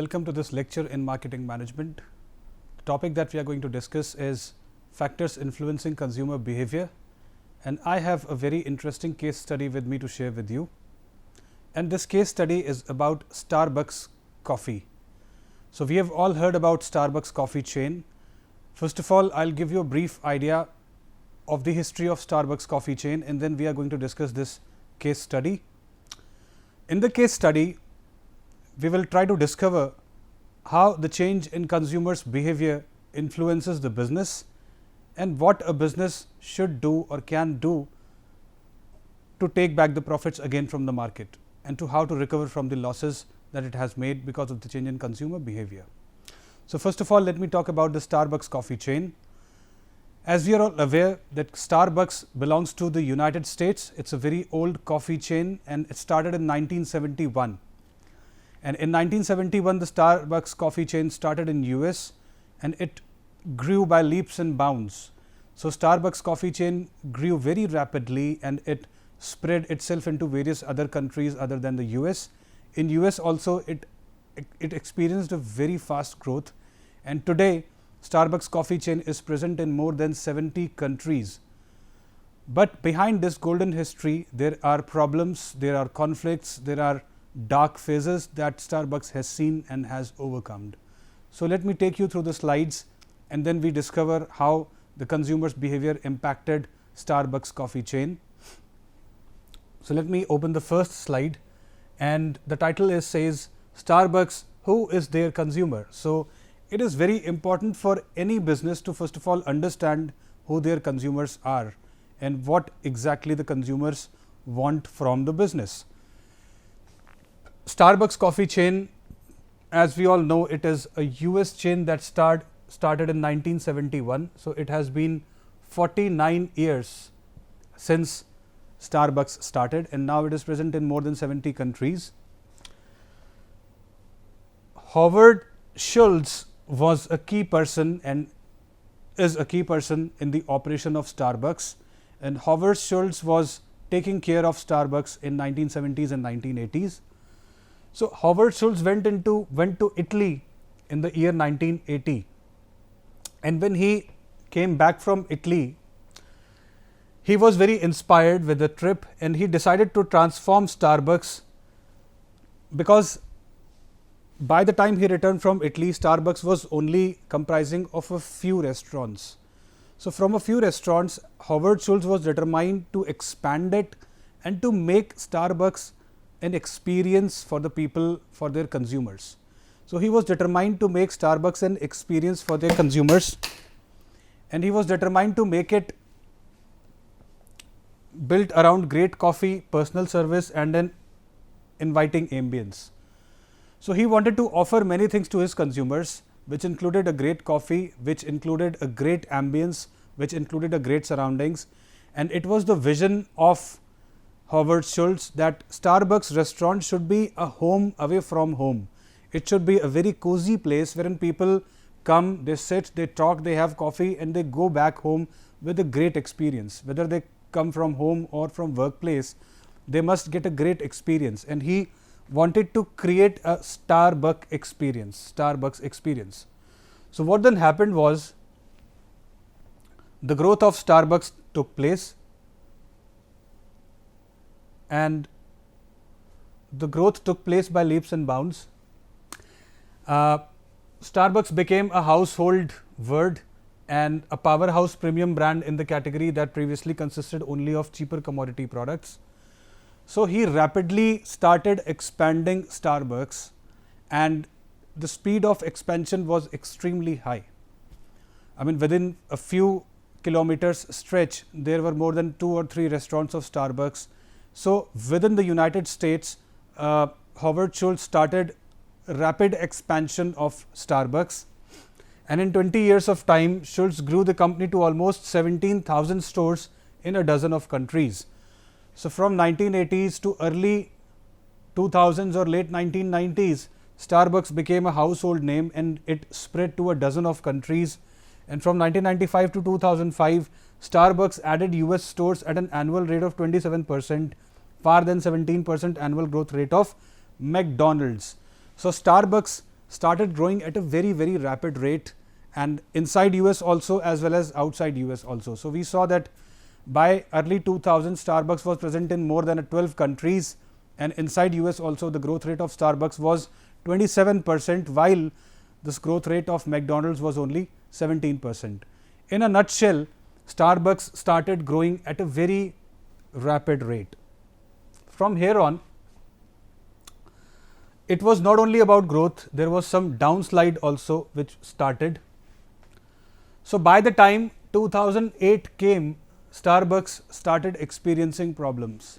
welcome to this lecture in marketing management. The topic that we are going to discuss is factors influencing consumer behavior, and I have a very interesting case study with me to share with you. And this case study is about Starbucks coffee. So we have all heard about Starbucks coffee chain. First of all, I'll give you a brief idea of the history of Starbucks coffee chain, and then we are going to discuss this case study. In the case study, we will try to discover how the change in consumers' behavior influences the business and what a business should do or can do to take back the profits again from the market, and to how to recover from the losses that it has made because of the change in consumer behavior. So, first of all, let me talk about the Starbucks coffee chain. As we are all aware that Starbucks belongs to the United States, it's a very old coffee chain and it started in 1971. And in 1971, the Starbucks coffee chain started in US and it grew by leaps and bounds. So, Starbucks coffee chain grew very rapidly and it spread itself into various other countries other than the US. In US also, it experienced a very fast growth, and today Starbucks coffee chain is present in more than 70 countries. But behind this golden history, there are problems, there are conflicts, there are dark phases that Starbucks has seen and has overcome. So, let me take you through the slides and then we discover how the consumer's behavior impacted Starbucks coffee chain. So, let me open the first slide, and the title says Starbucks, who is their consumer? So, it is very important for any business to first of all understand who their consumers are and what exactly the consumers want from the business. Starbucks coffee chain, as we all know, it is a US chain that started in 1971. So, it has been 49 years since Starbucks started, and now it is present in more than 70 countries. Howard Schultz was a key person and is a key person in the operation of Starbucks, and Howard Schultz was taking care of Starbucks in 1970s and 1980s. So, Howard Schultz went to Italy in the year 1980, and when he came back from Italy, he was very inspired with the trip and he decided to transform Starbucks, because by the time he returned from Italy, Starbucks was only comprising of a few restaurants. So, from a few restaurants, Howard Schultz was determined to expand it and to make Starbucks an experience for the people, for their consumers. So, he was determined to make Starbucks an experience for their consumers, and he was determined to make it built around great coffee, personal service and an inviting ambience. So, he wanted to offer many things to his consumers, which included a great coffee, which included a great ambience, which included a great surroundings, and it was the vision of Howard Schultz that Starbucks restaurant should be a home away from home. It should be a very cozy place wherein people come, they sit, they talk, they have coffee and they go back home with a great experience. Whether they come from home or from workplace, they must get a great experience, and he wanted to create a Starbucks experience. So, what then happened was the growth of Starbucks took place, and the growth took place by leaps and bounds. Starbucks became a household word and a powerhouse premium brand in the category that previously consisted only of cheaper commodity products. So, he rapidly started expanding Starbucks, and the speed of expansion was extremely high. I mean, within a few kilometers stretch, there were more than 2 or 3 restaurants of Starbucks. So, within the United States, Howard Schultz started rapid expansion of Starbucks, and in 20 years of time, Schultz grew the company to almost 17,000 stores in a dozen of countries. So, from 1980s to early 2000s or late 1990s, Starbucks became a household name and it spread to a dozen of countries. And from 1995 to 2005, Starbucks added US stores at an annual rate of 27%, far than 17% annual growth rate of McDonald's. So, Starbucks started growing at a very, very rapid rate, and inside US also as well as outside US also. So, we saw that by early 2000 Starbucks was present in more than 12 countries, and inside US also the growth rate of Starbucks was 27%, while this growth rate of McDonald's was only 17%. In a nutshell, Starbucks started growing at a very rapid rate. From here on, it was not only about growth, there was some downslide also which started. So, by the time 2008 came, Starbucks started experiencing problems.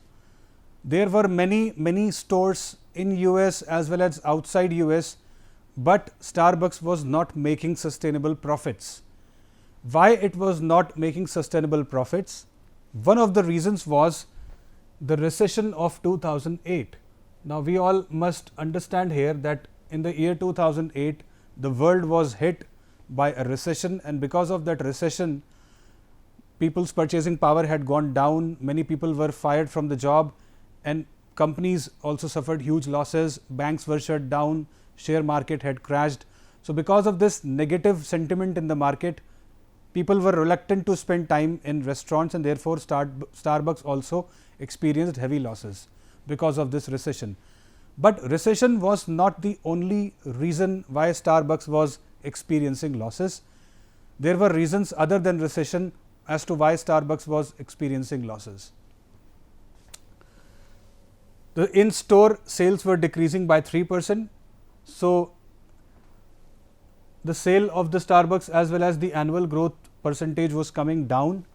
There were many stores in US as well as outside US, but Starbucks was not making sustainable profits. Why it was not making sustainable profits? One of the reasons was the recession of 2008. Now, we all must understand here that in the year 2008, the world was hit by a recession, and because of that recession, people's purchasing power had gone down, many people were fired from the job, and companies also suffered huge losses, banks were shut down, share market had crashed. So, because of this negative sentiment in the market, people were reluctant to spend time in restaurants, and therefore, Starbucks also experienced heavy losses because of this recession. But recession was not the only reason why Starbucks was experiencing losses. There were reasons other than recession as to why Starbucks was experiencing losses. The in-store sales were decreasing by 3%. So, the sale of the Starbucks as well as the annual growth percentage was coming down,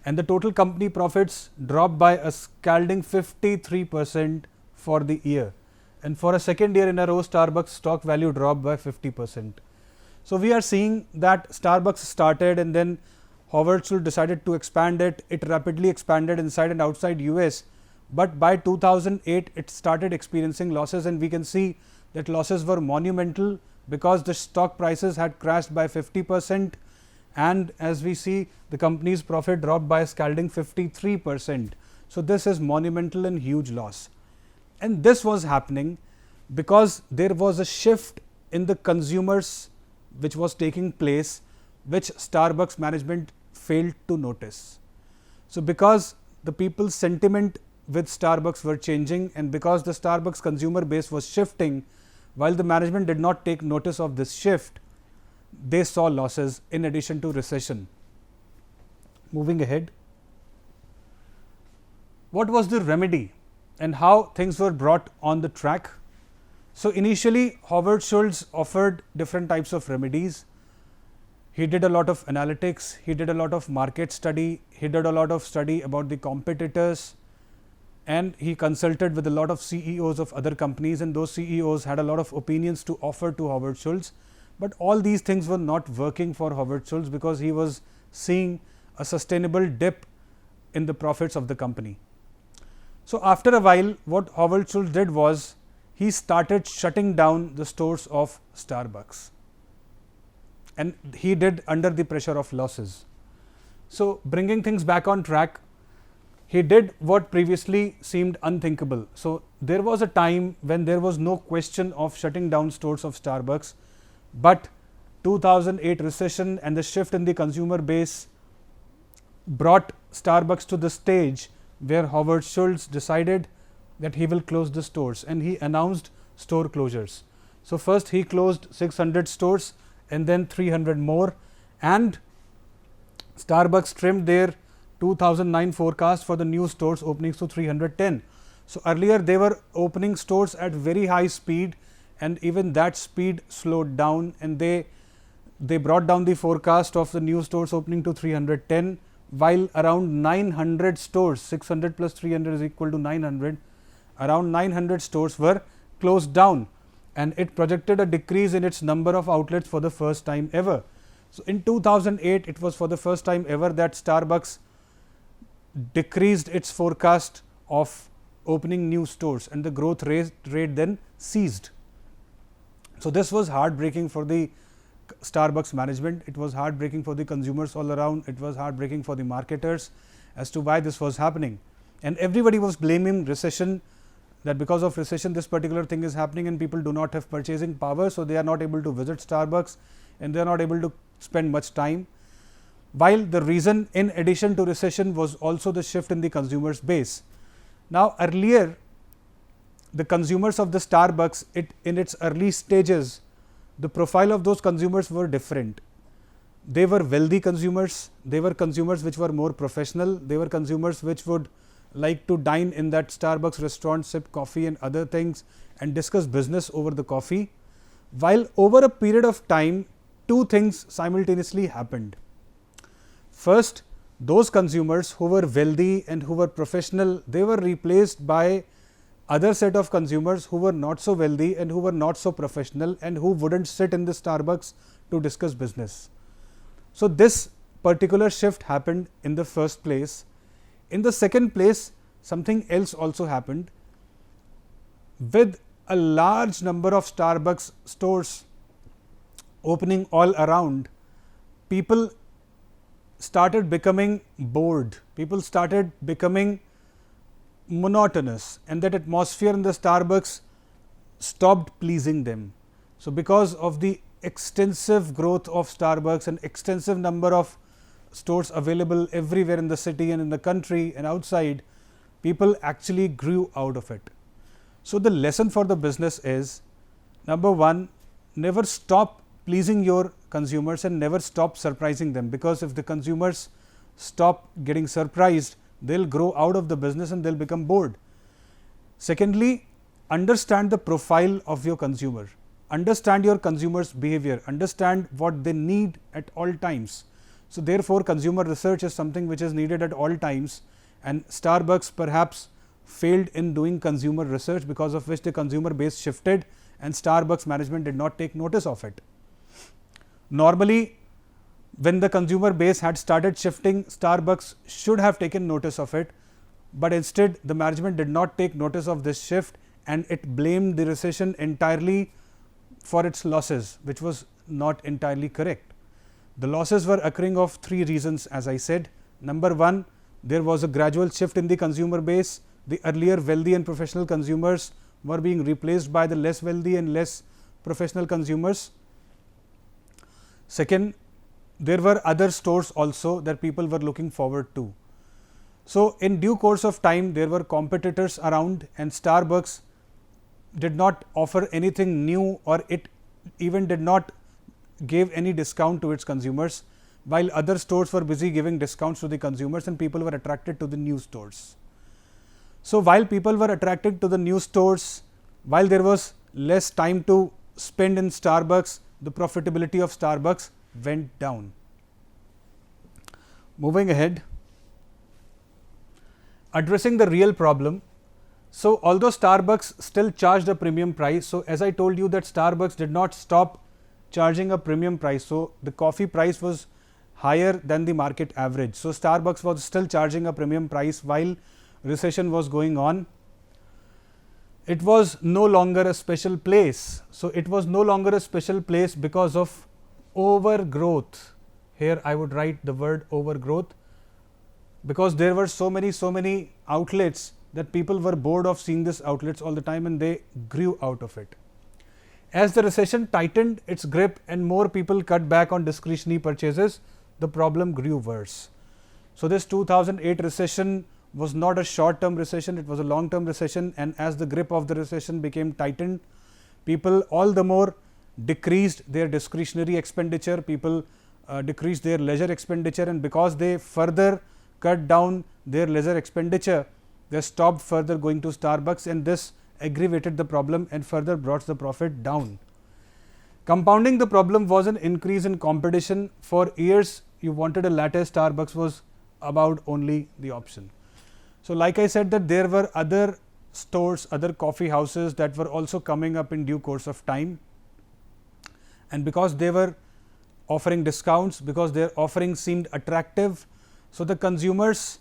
and the total company profits dropped by a scalding 53% for the year. And for a second year in a row, Starbucks stock value dropped by 50%. So, we are seeing that Starbucks started, and then Howard Schultz decided to expand it. It rapidly expanded inside and outside US, but by 2008 it started experiencing losses, and we can see that losses were monumental because the stock prices had crashed by 50%, and as we see, the company's profit dropped by a scalding 53%. So, this is monumental and huge loss, and this was happening because there was a shift in the consumers which was taking place, which Starbucks management failed to notice. So, because the people's sentiment with Starbucks were changing, and because the Starbucks consumer base was shifting, while the management did not take notice of this shift, they saw losses in addition to recession. Moving ahead, what was the remedy and how things were brought on the track? So, initially Howard Schultz offered different types of remedies. He did a lot of analytics, he did a lot of market study, he did a lot of study about the competitors, and he consulted with a lot of CEOs of other companies, and those CEOs had a lot of opinions to offer to Howard Schultz. But all these things were not working for Howard Schultz because he was seeing a sustainable dip in the profits of the company. So, after a while, what Howard Schultz did was he started shutting down the stores of Starbucks, and he did under the pressure of losses. So, bringing things back on track, he did what previously seemed unthinkable. So, there was a time when there was no question of shutting down stores of Starbucks, but 2008 recession and the shift in the consumer base brought Starbucks to the stage where Howard Schultz decided that he will close the stores, and he announced store closures. So, first he closed 600 stores and then 300 more, and Starbucks trimmed their 2009 forecast for the new stores openings to 310. So, earlier they were opening stores at very high speed, and even that speed slowed down, and they brought down the forecast of the new stores opening to 310, while around 900 stores, 600 plus 300 is equal to 900, around 900 stores were closed down, and it projected a decrease in its number of outlets for the first time ever. So, in 2008 it was for the first time ever that Starbucks decreased its forecast of opening new stores, and the growth rate then ceased. So, this was heartbreaking for the Starbucks management, it was heartbreaking for the consumers all around, it was heartbreaking for the marketers as to why this was happening, and everybody was blaming recession that because of recession this particular thing is happening and people do not have purchasing power. So, they are not able to visit Starbucks and they are not able to spend much time. While the reason in addition to recession was also the shift in the consumers base. Now, earlier the consumers of the Starbucks, in its early stages, the profile of those consumers were different. They were wealthy consumers, they were consumers which were more professional, they were consumers which would like to dine in that Starbucks restaurant, sip coffee and other things and discuss business over the coffee. While over a period of time, two things simultaneously happened. First, those consumers who were wealthy and who were professional, they were replaced by other set of consumers who were not so wealthy and who were not so professional and who wouldn't sit in the Starbucks to discuss business. So, this particular shift happened in the first place. In the second place, something else also happened. With a large number of Starbucks stores opening all around, people started becoming bored, people started becoming monotonous, and that atmosphere in the Starbucks stopped pleasing them. So, because of the extensive growth of Starbucks and extensive number of stores available everywhere in the city and in the country and outside, people actually grew out of it. So, the lesson for the business is, number one, never stop pleasing your consumers and never stop surprising them, because if the consumers stop getting surprised, they will grow out of the business and they will become bored. Secondly, understand the profile of your consumer, understand your consumers' behavior, understand what they need at all times. So, therefore, consumer research is something which is needed at all times, and Starbucks perhaps failed in doing consumer research, because of which the consumer base shifted and Starbucks management did not take notice of it. Normally, when the consumer base had started shifting, Starbucks should have taken notice of it, but instead the management did not take notice of this shift and it blamed the recession entirely for its losses, which was not entirely correct. The losses were occurring of three reasons, as I said. Number one, there was a gradual shift in the consumer base. The earlier wealthy and professional consumers were being replaced by the less wealthy and less professional consumers. Second, there were other stores also that people were looking forward to. So, in due course of time, there were competitors around and Starbucks did not offer anything new, or it even did not give any discount to its consumers, while other stores were busy giving discounts to the consumers and people were attracted to the new stores. So, while people were attracted to the new stores, while there was less time to spend in Starbucks, the profitability of Starbucks went down. Moving ahead, addressing the real problem. So, although Starbucks still charged a premium price, so as I told you that Starbucks did not stop charging a premium price. So, the coffee price was higher than the market average. So, Starbucks was still charging a premium price while recession was going on. It was no longer a special place. So, it was no longer a special place because of overgrowth. Here I would write the word overgrowth, because there were so many outlets that people were bored of seeing these outlets all the time and they grew out of it. As the recession tightened its grip and more people cut back on discretionary purchases, the problem grew worse. So, this 2008 recession was not a short term recession, it was a long term recession, and as the grip of the recession became tightened, people all the more decreased their discretionary expenditure, people decreased their leisure expenditure, and because they further cut down their leisure expenditure, they stopped further going to Starbucks, and this aggravated the problem and further brought the profit down. Compounding the problem was an increase in competition. For years, you wanted a latte, Starbucks was about only the option. So, like I said that there were other stores, other coffee houses that were also coming up in due course of time, and because they were offering discounts, because their offering seemed attractive, so the consumers,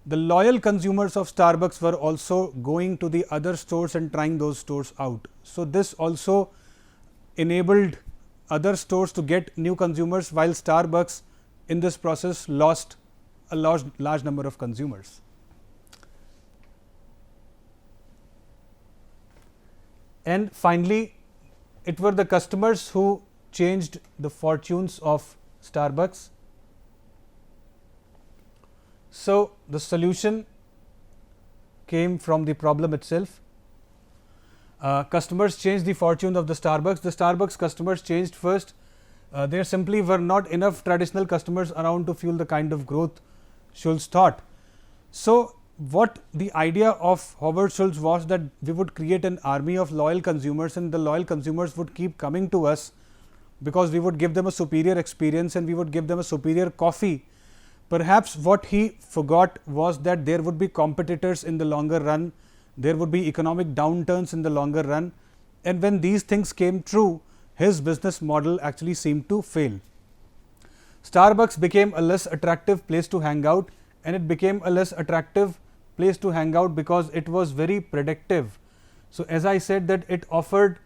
the loyal consumers of Starbucks were also going to the other stores and trying those stores out. So, this also enabled other stores to get new consumers, while Starbucks in this process lost a large number of consumers. And finally, it were the customers who changed the fortunes of Starbucks. So, the solution came from the problem itself. Customers changed the fortune of the Starbucks. The Starbucks customers changed first. There simply were not enough traditional customers around to fuel the kind of growth Schultz thought. So, what the idea of Howard Schultz was that we would create an army of loyal consumers, and the loyal consumers would keep coming to us because we would give them a superior experience and we would give them a superior coffee. Perhaps what he forgot was that there would be competitors in the longer run, there would be economic downturns in the longer run, and when these things came true, his business model actually seemed to fail. Starbucks became a less attractive place to hang out, and it became a less attractive place to hang out because it was very predictive. So, as I said that it offered,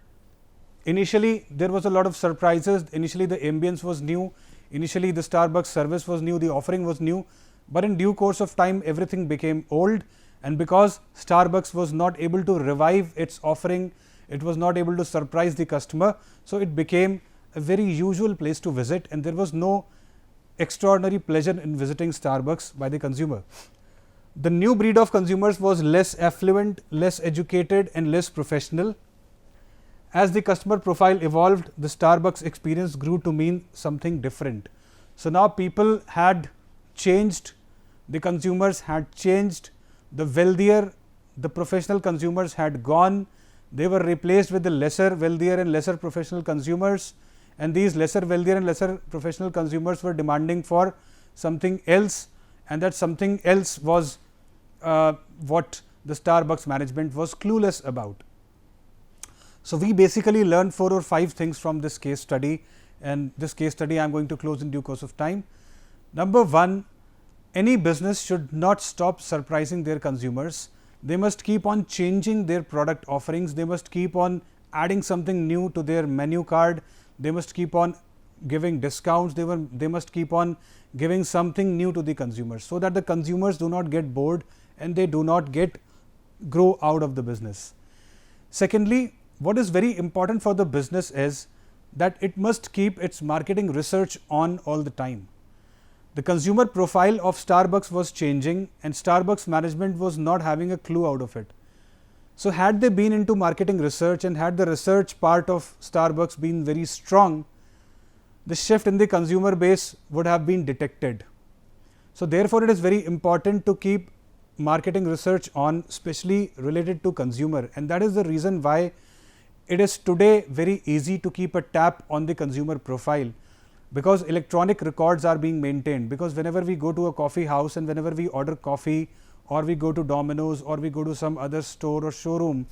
initially there was a lot of surprises, initially the ambience was new, initially the Starbucks service was new, the offering was new, but in due course of time everything became old, and because Starbucks was not able to revive its offering, it was not able to surprise the customer. So, it became a very usual place to visit, and there was no extraordinary pleasure in visiting Starbucks by the consumer. The new breed of consumers was less affluent, less educated and less professional. As the customer profile evolved, the Starbucks experience grew to mean something different. So, now people had changed, the consumers had changed, the wealthier, the professional consumers had gone, they were replaced with the lesser wealthier and lesser professional consumers, and these lesser wealthier and lesser professional consumers were demanding for something else, and that something else was what the Starbucks management was clueless about. So, we basically learned 4 or 5 things from this case study, and this case study I am going to close in due course of time. Number 1, any business should not stop surprising their consumers. They must keep on changing their product offerings, they must keep on adding something new to their menu card, they must keep on giving discounts, they must keep on giving something new to the consumers, so that the consumers do not get bored and they do not grow out of the business. Secondly, what is very important for the business is that it must keep its marketing research on all the time. The consumer profile of Starbucks was changing, and Starbucks management was not having a clue out of it. So, had they been into marketing research and had the research part of Starbucks been very strong, the shift in the consumer base would have been detected. So, therefore, it is very important to keep marketing research on, especially related to consumer, and that is the reason why it is today very easy to keep a tap on the consumer profile, because electronic records are being maintained, because whenever we go to a coffee house and whenever we order coffee, or we go to Domino's, or we go to some other store or showroom,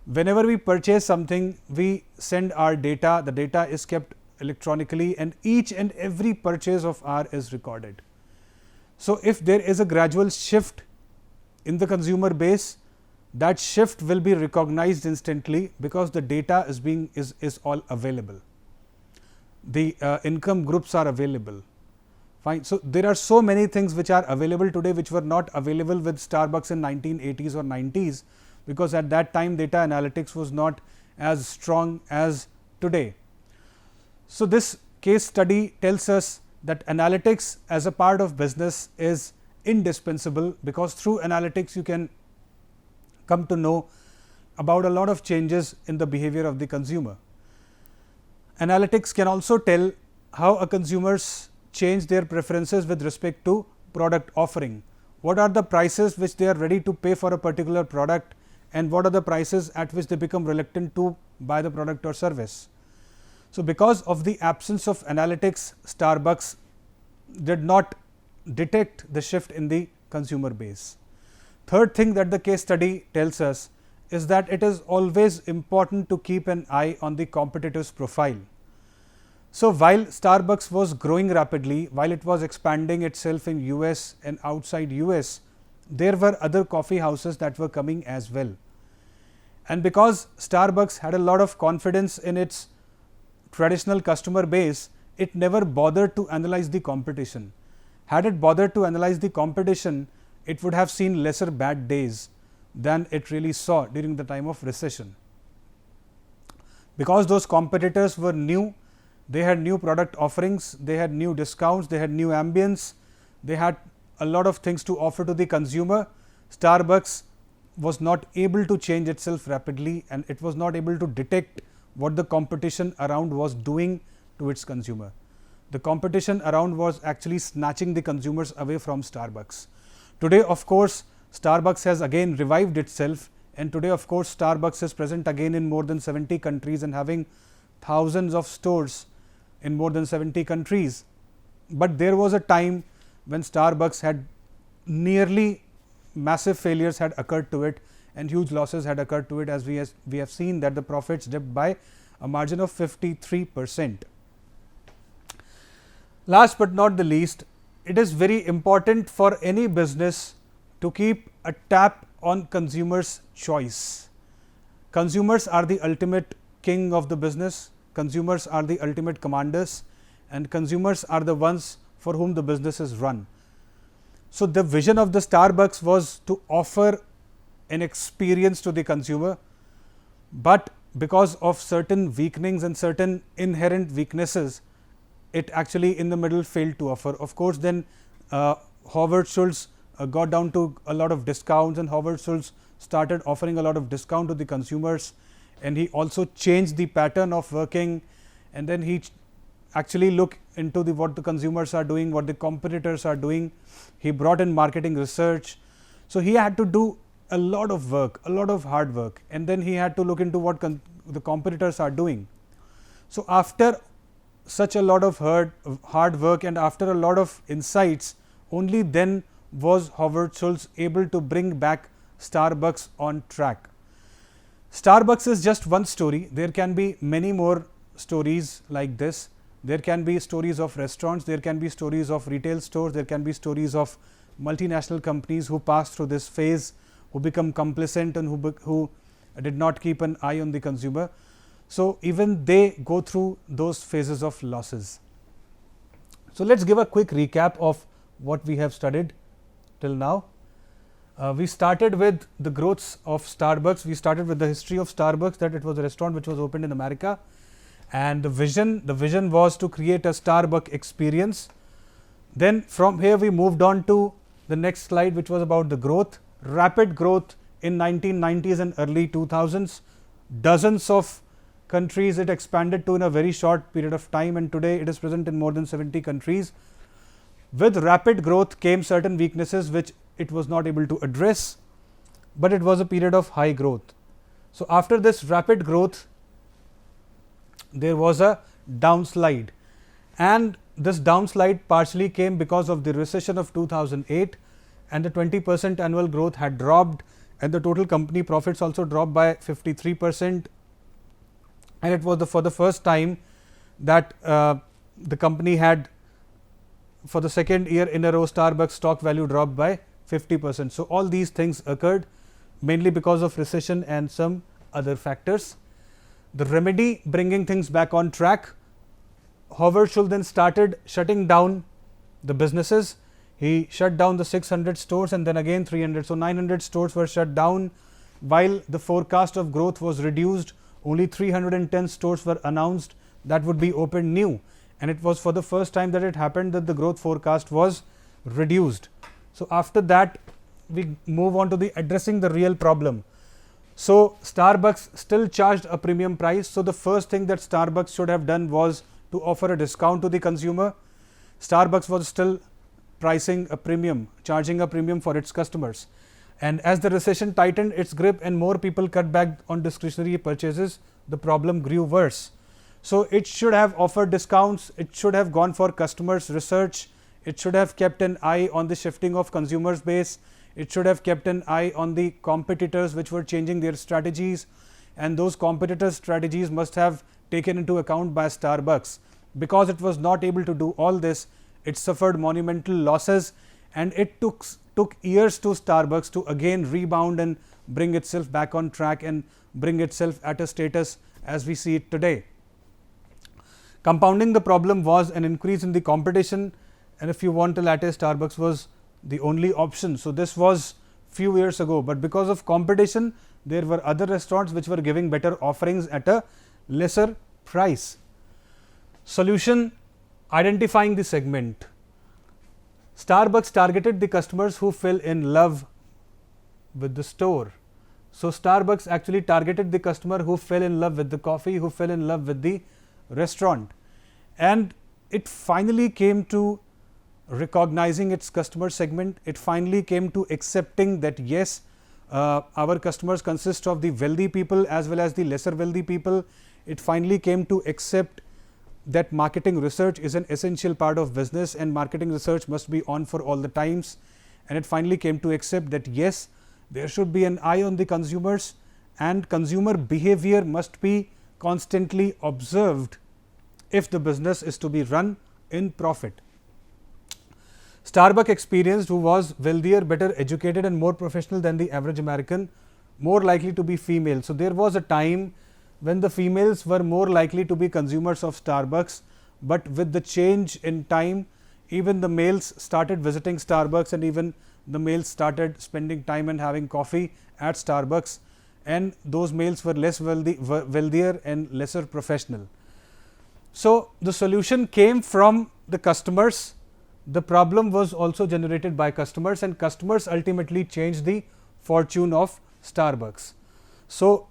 whenever we purchase something, we send our data, the data is kept electronically, and each and every purchase of ours is recorded. So, if there is a gradual shift in the consumer base, that shift will be recognized instantly, because the data is all available, the income groups are available. Fine. So, there are so many things which are available today which were not available with Starbucks in 1980s or 90s, because at that time data analytics was not as strong as today. So, this case study tells us that analytics as a part of business is indispensable, because through analytics you can come to know about a lot of changes in the behavior of the consumer. Analytics can also tell how a consumers change their preferences with respect to product offering. What are the prices which they are ready to pay for a particular product, and what are the prices at which they become reluctant to buy the product or service. So, because of the absence of analytics, Starbucks did not detect the shift in the consumer base. Third thing that the case study tells us is that it is always important to keep an eye on the competitor's profile. So, while Starbucks was growing rapidly, while it was expanding itself in US and outside US, there were other coffee houses that were coming as well. And because Starbucks had a lot of confidence in its traditional customer base, it never bothered to analyze the competition. Had it bothered to analyze the competition, it would have seen lesser bad days than it really saw during the time of recession. Because those competitors were new, they had new product offerings, they had new discounts, they had new ambience, they had a lot of things to offer to the consumer. Starbucks was not able to change itself rapidly, and it was not able to detect what the competition around was doing to its consumer. The competition around was actually snatching the consumers away from Starbucks. Today, of course, Starbucks has again revived itself, and today, of course, Starbucks is present again in more than 70 countries and having thousands of stores in more than 70 countries. But there was a time when Starbucks had nearly massive failures had occurred to it, and huge losses had occurred to it, as we have seen that the profits dipped by a margin of 53%. Last but not the least, it is very important for any business to keep a tap on consumers' choice. Consumers are the ultimate king of the business, consumers are the ultimate commanders, and consumers are the ones for whom the business is run. So, the vision of the Starbucks was to offer an experience to the consumer, but because of certain weakenings and certain inherent weaknesses, it actually in the middle failed to offer. Of course, then Howard Schultz got down to a lot of discounts, and Howard Schultz started offering a lot of discount to the consumers, and he also changed the pattern of working, and then he actually looked into what the consumers are doing, what the competitors are doing. He brought in marketing research. So, he had to do a lot of work, a lot of hard work, and then he had to look into what the competitors are doing. So, after such a lot of hard work and after a lot of insights, only then was Howard Schultz able to bring back Starbucks on track. Starbucks is just one story. There can be many more stories like this. There can be stories of restaurants, there can be stories of retail stores, there can be stories of multinational companies who pass through this phase, who become complacent and who did not keep an eye on the consumer. So, even they go through those phases of losses. So, let us give a quick recap of what we have studied till now. We started with the growths of Starbucks. We started with the history of Starbucks, that it was a restaurant which was opened in America, and the vision was to create a Starbucks experience. Then from here we moved on to the next slide, which was about the growth, rapid growth in 1990s and early 2000s. Dozens of countries it expanded to in a very short period of time, and today it is present in more than 70 countries. With rapid growth came certain weaknesses which it was not able to address, but it was a period of high growth. So, after this rapid growth, there was a downslide, and this downslide partially came because of the recession of 2008, and the 20% annual growth had dropped, and the total company profits also dropped by 53%, and it was for the first time that the company had, for the second year in a row, Starbucks stock value dropped by 50%. So, all these things occurred mainly because of recession and some other factors. The remedy, bringing things back on track, Howard Schultz then started shutting down the businesses. He shut down the 600 stores and then again 300. So, 900 stores were shut down, while the forecast of growth was reduced. Only 310 stores were announced that would be opened new, and it was for the first time that it happened that the growth forecast was reduced. So, after that we move on to the addressing the real problem. So, Starbucks still charged a premium price. So, the first thing that Starbucks should have done was to offer a discount to the consumer. Starbucks was still pricing a premium, charging a premium for its customers, and as the recession tightened its grip and more people cut back on discretionary purchases, the problem grew worse. So, it should have offered discounts, it should have gone for customers research, it should have kept an eye on the shifting of consumers base, it should have kept an eye on the competitors which were changing their strategies, and those competitors' strategies must have taken into account by Starbucks. Because it was not able to do all this, it suffered monumental losses, and it took years to Starbucks to again rebound and bring itself back on track and bring itself at a status as we see it today. Compounding the problem was an increase in the competition, and if you want a latte, Starbucks was the only option. So, this was few years ago, but because of competition there were other restaurants which were giving better offerings at a lesser price. Solution: identifying the segment. Starbucks targeted the customers who fell in love with the store. So, Starbucks actually targeted the customer who fell in love with the coffee, who fell in love with the restaurant, and it finally came to recognizing its customer segment. It finally came to accepting that yes, our customers consist of the wealthy people as well as the lesser wealthy people. It finally came to accept that marketing research is an essential part of business and marketing research must be on for all the times. And it finally came to accept that yes, there should be an eye on the consumers and consumer behavior must be constantly observed if the business is to be run in profit. Starbucks experienced who was wealthier, better educated and more professional than the average American, more likely to be female. So, there was a time when the females were more likely to be consumers of Starbucks, but with the change in time, even the males started visiting Starbucks and even the males started spending time and having coffee at Starbucks, and those males were less wealthier and lesser professional. So, the solution came from the customers. The problem was also generated by customers and customers ultimately changed the fortune of Starbucks. So,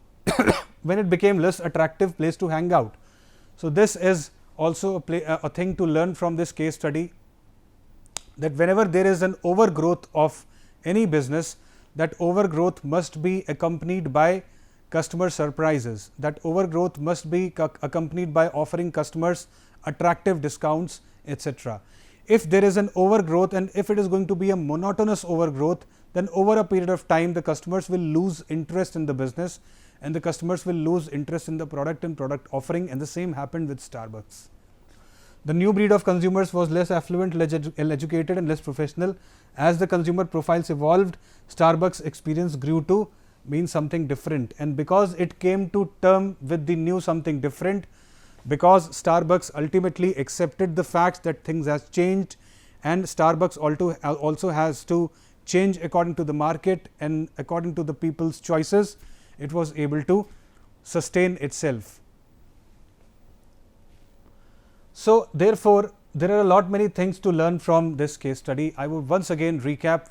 when it became less attractive place to hang out. So, this is also a thing to learn from this case study, that whenever there is an overgrowth of any business, that overgrowth must be accompanied by customer surprises. That overgrowth must be accompanied by offering customers attractive discounts, etc. If there is an overgrowth and if it is going to be a monotonous overgrowth, then over a period of time the customers will lose interest in the business and the customers will lose interest in the product and product offering, and the same happened with Starbucks. The new breed of consumers was less affluent, less educated and less professional. As the consumer profiles evolved, Starbucks experience grew to mean something different, and because it came to term with the new something different, because Starbucks ultimately accepted the fact that things has changed and Starbucks also has to change according to the market and according to the people's choices, it was able to sustain itself. So, therefore, there are a lot many things to learn from this case study. I would once again recap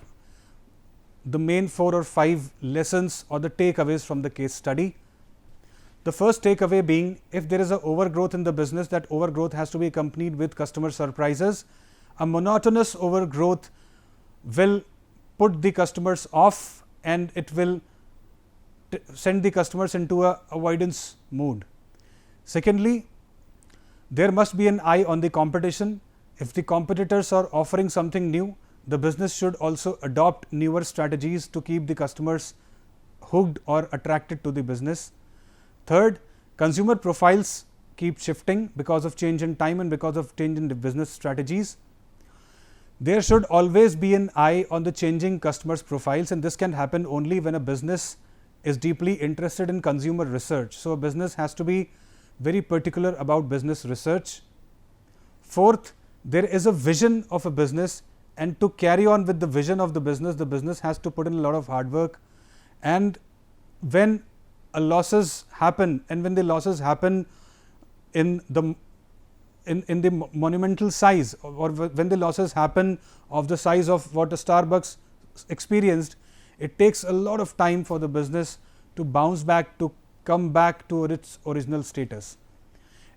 the main 4 or 5 lessons or the takeaways from the case study. The first takeaway being, if there is an overgrowth in the business, that overgrowth has to be accompanied with customer surprises. A monotonous overgrowth will put the customers off and it will send the customers into a avoidance mood. Secondly, there must be an eye on the competition. If the competitors are offering something new, the business should also adopt newer strategies to keep the customers hooked or attracted to the business. Third, consumer profiles keep shifting because of change in time and because of change in the business strategies. There should always be an eye on the changing customers' profiles, and this can happen only when a business is deeply interested in consumer research. So, a business has to be very particular about business research. Fourth, there is a vision of a business, and to carry on with the vision of the business has to put in a lot of hard work. And when losses happen, and when the losses happen in the monumental size, or when the losses happen of the size of what a Starbucks experienced, it takes a lot of time for the business to bounce back, to come back to its original status.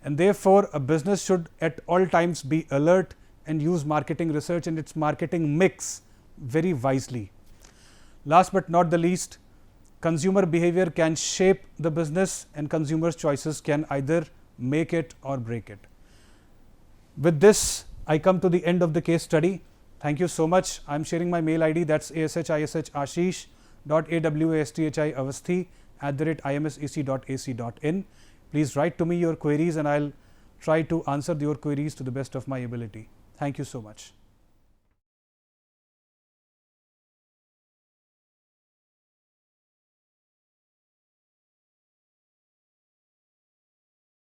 And therefore, a business should at all times be alert and use marketing research and its marketing mix very wisely. Last but not the least, consumer behavior can shape the business and consumers' choices can either make it or break it. With this, I come to the end of the case study. Thank you so much. I am sharing my mail ID, that's ashishashish.awasthi@imsec.ac.in. Please write to me your queries and I will try to answer your queries to the best of my ability. Thank you so much.